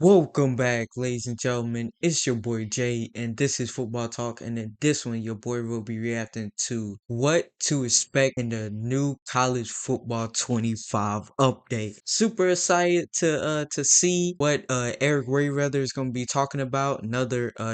Welcome back, ladies and gentlemen. It's your boy Jay, and this is Football Talk. And in this one, your boy will be reacting to what to expect in the new College Football 25 update. Super excited to see what Eric Rayweather is gonna be talking about.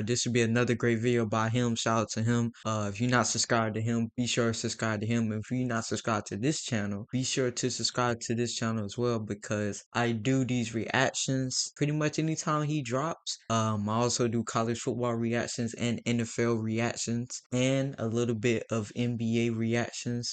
This should be another great video by him. Shout out to him. If you're not subscribed to him, be sure to subscribe to him. If you're not subscribed to this channel, be sure to subscribe to this channel as well because I do these reactions pretty much anytime he drops. I also do college football reactions and NFL reactions and a little bit of NBA reactions.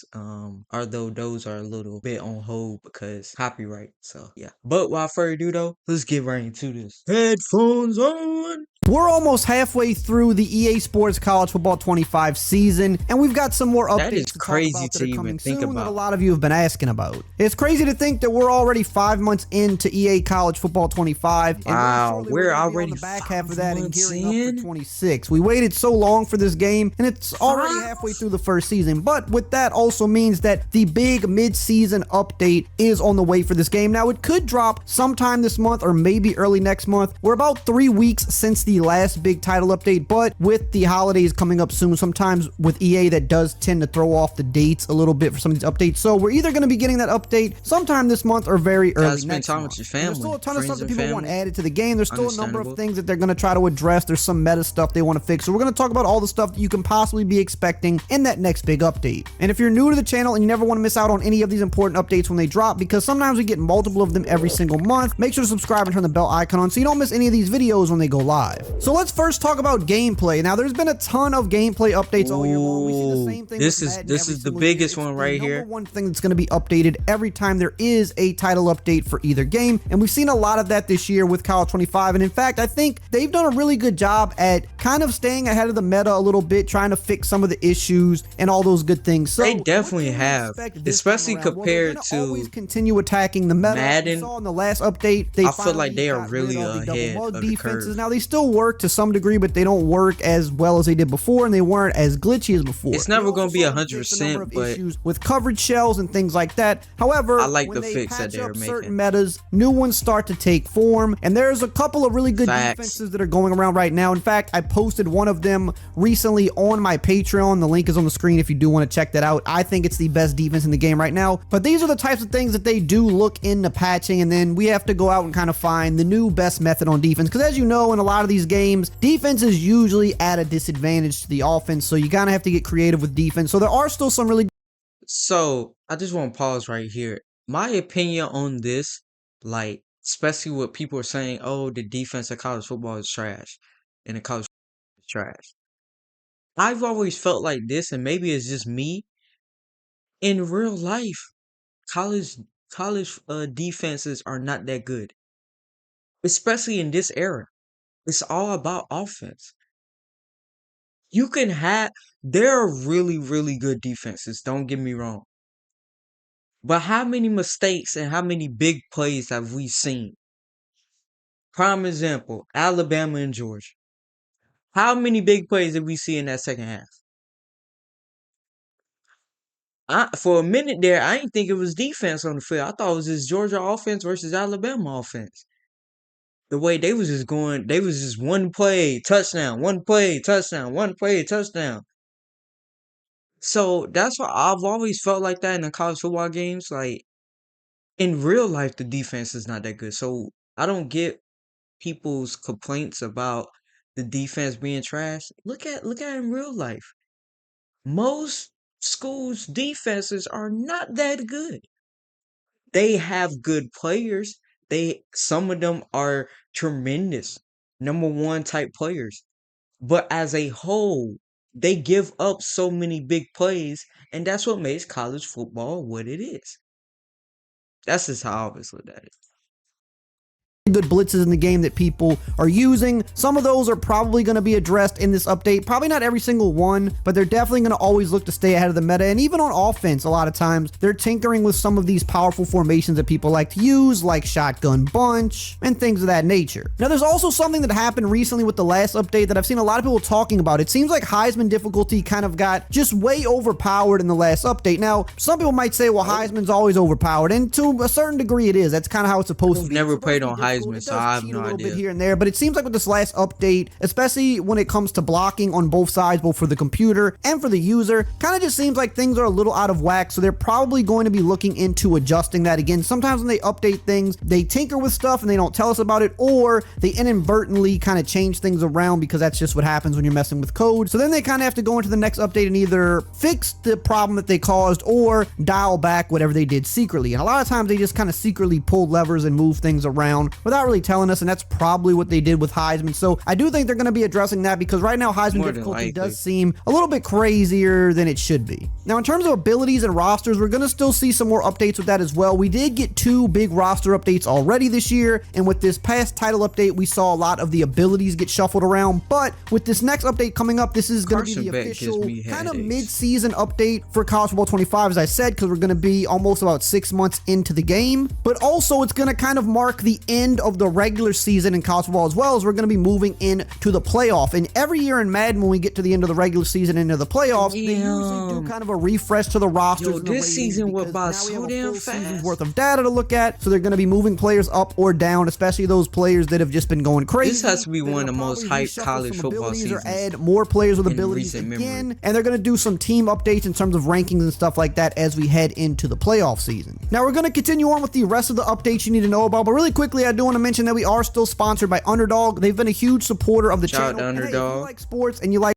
Although those are a little bit on hold because copyright. So yeah. But without further ado though, let's get right into this. Headphones on. We're almost halfway through the EA Sports College Football 25 season, and we've got some more updates That is to crazy talk about to that are even coming think soon that a about. lot of you have been asking about. It's crazy to think that we're already 5 months into EA College Football 25, and Wow, shortly we're gonna be on already the back 5 half of that and months gearing up in? for 26. We waited so long for this game, and it's already 5? halfway through the first season. But with that also means that the big mid-season update is on the way for this game. Now, it could drop sometime this month or maybe early next month. We're about 3 weeks since the last big title update, but with the holidays coming up soon, sometimes with EA that does tend to throw off the dates a little bit for some of these updates. So we're either going to be getting that update sometime this month or very early Spend next time month. with your And family. there's still a ton of friends stuff that and people want family. added to the game. There's still a number of Understandable. things that they're going to try to address. There's some meta stuff they want to fix. So we're going to talk about all the stuff that you can possibly be expecting in that next big update. And if you're new to the channel and you never want to miss out on any of these important updates when they drop, because sometimes we get multiple of them every single month, make sure to subscribe and turn the bell icon on so you don't miss any of these videos when they go live. So let's first talk about gameplay. Now, there's been a ton of gameplay updates all year long. We see the same thing. This with is Madden this every is the single year. biggest It's one the right number here. one thing that's going to be updated every time there is a title update for either game, and we've seen a lot of that this year with College 25. And in fact, I think they've done a really good job at kind of staying ahead of the meta a little bit, trying to fix some of the issues and all those good things. So They what definitely can we have, expect this especially time around? Well, compared they're gonna always to continue attacking the meta. Madden. We saw in the last update, they I feel like finally they are got really rid of the double ahead mug of the defenses. curve. Now they still work to some degree, but they don't work as well as they did before, and they weren't as glitchy as before. It's never We gonna also be saw them fix a number 100%, of but issues with coverage shells and things like that. However, I like when the they fix that patch they're up certain making. metas, new ones start to take form, and there's a couple of really good Facts. defenses that are going around right now. In fact, I posted one of them recently on my Patreon. The link is on the screen if you do want to check that out. I think it's the best defense in the game right now. But these are the types of things that they do look into patching, and then we have to go out and kind of find the new best method on defense. Because as you know, in a lot of these games, defense is usually at a disadvantage to the offense, so you kind of have to get creative with defense. So there are still some really So I just want to pause right here. My opinion on this, like especially what people are saying, oh, the defense of college football is trash, and the college football is trash. I've always felt like this, and maybe it's just me. In real life, college college defenses are not that good, especially in this era. It's all about offense. You can have there are really good defenses, don't get me wrong. But how many mistakes and how many big plays have we seen? Prime example, Alabama and Georgia. How many big plays did we see in that second half? For a minute there, I didn't think it was defense on the field. I thought it was just Georgia offense versus Alabama offense. The way they was just going, they was just one play, touchdown, one play, touchdown, one play, touchdown. So that's why I've always felt like that in the college football games. Like in real life, the defense is not that good. So I don't get people's complaints about the defense being trash. Look at it in real life. Most schools' defenses are not that good. They have good players. Some of them are tremendous, number one type players. But as a whole, they give up so many big plays, and that's what makes college football what it is. That's just how I always look at it. good blitzes in the game that people are using. Some of those are probably going to be addressed in this update. Probably not every single one, but they're definitely going to always look to stay ahead of the meta. And even on offense, a lot of times, they're tinkering with some of these powerful formations that people like to use, like shotgun bunch and things of that nature. Now, there's also something that happened recently with the last update that I've seen a lot of people talking about. It seems like Heisman difficulty kind of got just way overpowered in the last update. Now, some people might say, well, Heisman's always overpowered, and to a certain degree it is. That's kind of how it's supposed to I've be. never It's supposed played to be on difficult Heisman, It so does I have cheat no a little bit idea. here and there, but it seems like with this last update, especially when it comes to blocking on both sides, both for the computer and for the user, kind of just seems like things are a little out of whack, so they're probably going to be looking into adjusting that again. Sometimes when they update things, they tinker with stuff and they don't tell us about it, or they inadvertently kind of change things around because that's just what happens when you're messing with code. So then they kind of have to go into the next update and either fix the problem that they caused or dial back whatever they did secretly. And a lot of times they just kind of secretly pull levers and move things around without really telling us, and that's probably what they did with Heisman. So I do think they're going to be addressing that, because right now Heisman difficulty does seem a little bit crazier than it should be. Now, in terms of abilities and rosters, we're going to still see some more updates with that as well. We did get 2 big roster updates already this year, and with this past title update, we saw a lot of the abilities get shuffled around. But with this next update coming up, this is going to be the official kind of mid-season update for College Football 25, as I said, because we're going to be almost about 6 months into the game. But also, it's going to kind of mark the end of the regular season in college football, as well as we're going to be moving into the playoff. And every year in Madden, when we get to the end of the regular season into the playoffs, they usually do kind of a refresh to the rosters. Yo, this season went by so damn fast. Worth of data to look at, so they're going to be moving players up or down, especially those players that have just been going crazy. This has to be one of the most hyped college football seasons, or add more players with abilities again, and they're going to do some team updates in terms of rankings and stuff like that as we head into the playoff season. Now we're going to continue on with the rest of the updates you need to know about, but really quickly, I do want to mention that we are still sponsored by Underdog. They've been a huge supporter of the channel. Shout out to Underdog. And hey, if you like sports and you like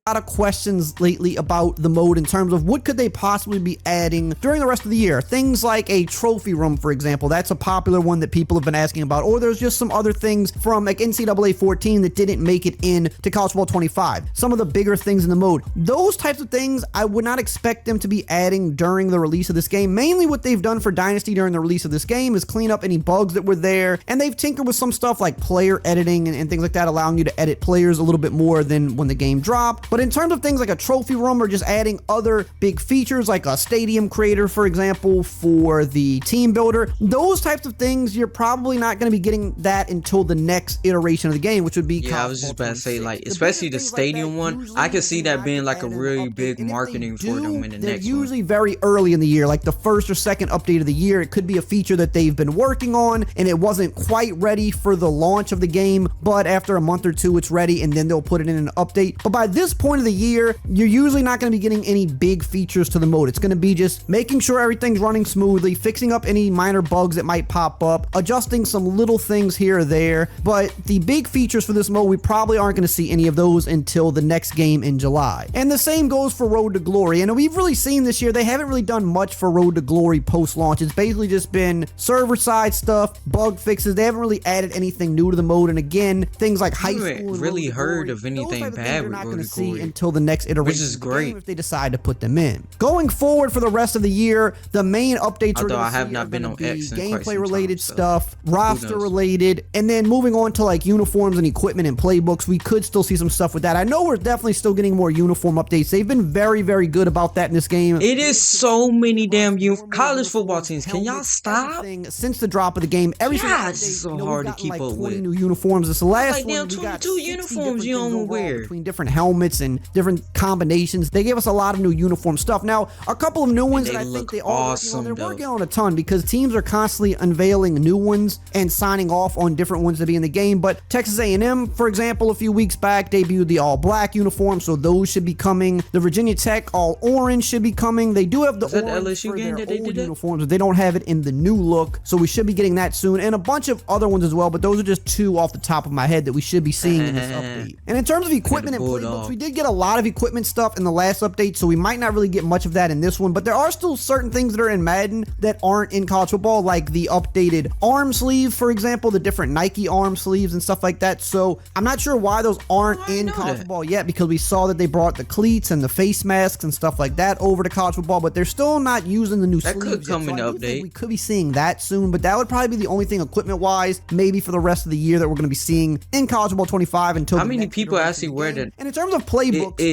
lot of questions lately about the mode in terms of what could they possibly be adding during the rest of the year. Things like a trophy room, for example. That's a popular one that people have been asking about. Or there's just some other things from like NCAA 14 that didn't make it in to College Football 25. Some of the bigger things in the mode. Those types of things, I would not expect them to be adding during the release of this game. Mainly what they've done for Dynasty during the release of this game is clean up any bugs that were there. And they've tinkered with some stuff like player editing and things like that, allowing you to edit players a little bit more than when the game dropped. But in terms of things like a trophy room or just adding other big features like a stadium creator, for example, for the team builder, those types of things, you're probably not going to be getting that until the next iteration of the game, which would be I was just about to say, like, especially the stadium one, I could see that being like a really big marketing for them in the next one. They're usually very early in the year, like the first or second update of the year. It could be a feature that they've been working on and it wasn't quite ready for the launch of the game, but after a month or two it's ready and then they'll put it in an update. But by this point of the year, you're usually not going to be getting any big features to the mode. It's going to be just making sure everything's running smoothly, fixing up any minor bugs that might pop up, adjusting some little things here or there. But the big features for this mode, we probably aren't going to see any of those until the next game in July. And the same goes for Road to Glory. And we've really seen this year, they haven't really done much for Road to Glory post-launch. It's basically just been server-side stuff, bug fixes. They haven't really added anything new to the mode. And again, things like high school and really heard of anything bad with Road to Glory until the next iteration, which is great if they decide to put them in. Going forward for the rest of the year, the main updates although I have not been on X in gameplay related stuff, roster related, and then moving on to like uniforms and equipment and playbooks, we could still see some stuff with that. I know we're definitely still getting more uniform updates. They've been very, very good about that in this game. It is so many damn college football teams. Can y'all stop? Since the drop of the game, every it's so hard to keep up with. New uniforms. This last one, we got 22 uniforms you don't wear between different helmets and different combinations. They gave us a lot of new uniform stuff. Now, a couple of new ones that I think they are they're working on a ton because teams are constantly unveiling new ones and signing off on different ones to be in the game. But Texas A&M, for example, a few weeks back debuted the all black uniform, so those should be coming. The Virginia Tech all orange should be coming. They do have the orange LSU for game their that they old did uniforms, but they don't have it in the new look, so we should be getting that soon, and a bunch of other ones as well. But those are just two off the top of my head that we should be seeing in this update. And in terms of equipment and playbooks, we did get a lot of equipment stuff in the last update, so we might not really get much of that in this one, but there are still certain things that are in Madden that aren't in college football, like the updated arm sleeve, for example, the different Nike arm sleeves and stuff like that. So I'm not sure why those aren't in college football yet, because we saw that they brought the cleats and the face masks and stuff like that over to college football, but they're still not using the new sleeves. That could come in the update. We could be seeing that soon, but that would probably be the only thing equipment wise, maybe for the rest of the year, that we're going to be seeing in college football 25 until how many people actually wear that? And in terms of playbooks, it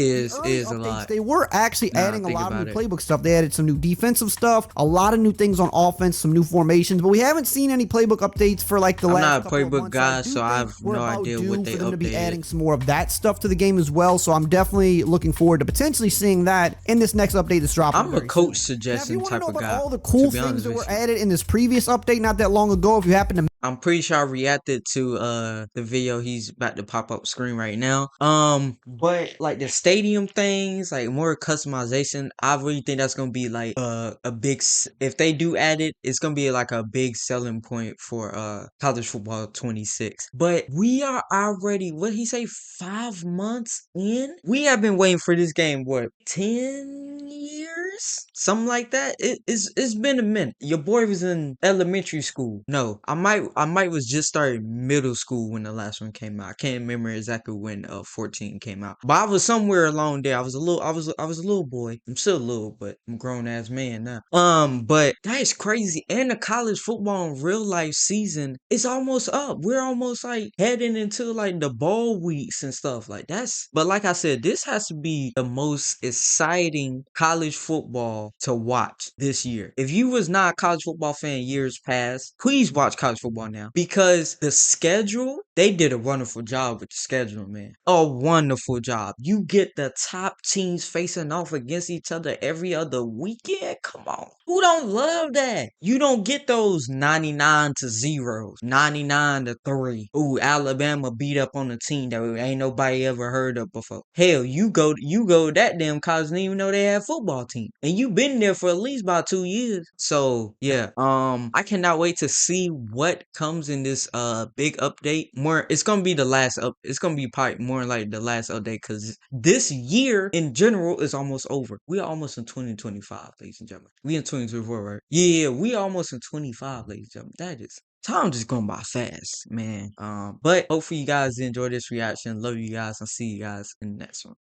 is a lot. They were actually adding a lot of new playbook stuff. They added some new defensive stuff, a lot of new things on offense, some new formations, but we haven't seen any playbook updates for like the last couple of months. I'm not a playbook guy, so I have no idea what they updated. To be adding some more of that stuff to the game as well, so I'm definitely looking forward to potentially seeing that in this next update that's dropping. I'm a coach suggestion type of guy. All the cool things that were added in this previous update not that long ago, if you happen to I'm pretty sure I reacted to the video he's about to pop up screen right now. But like the stadium things, like more customization, I really think that's gonna be like a big if they do add it, it's gonna be like a big selling point for college football 26. But we are already, what he say, 5 months in? We have been waiting for this game, what, 10 years? Something like that. It's been a minute. Your boy was in elementary school. No, I might was just started middle school when the last one came out. I can't remember exactly when 14 came out. But I was somewhere along there. I was a little boy. I'm still little, but I'm a grown ass man now. But that is crazy. And the college football in real life season is almost up. We're almost like heading into like the bowl weeks and stuff. Like that's, but like I said, this has to be the most exciting college football to watch this year. If you was not a college football fan years past, please watch college football now, because the schedule, they did a wonderful job with the schedule, man. A wonderful job. You get the top teams facing off against each other every other weekend. Come on. Who don't love that? You don't get those 99-0, 99-3. Ooh, Alabama beat up on a team that ain't nobody ever heard of before. Hell, you go that damn college, didn't even know they had a football team. And you been there for at least about 2 years. So yeah, I cannot wait to see what comes in this big update. More, it's gonna be the last up. It's gonna be probably more like the last update, because this year in general is almost over. We are almost in 2025, ladies and gentlemen. We in 2024, right? Yeah, we almost in 25, ladies and gentlemen. That is, time just going by fast, man. But hopefully you guys enjoy this reaction. Love you guys, and see you guys in the next one.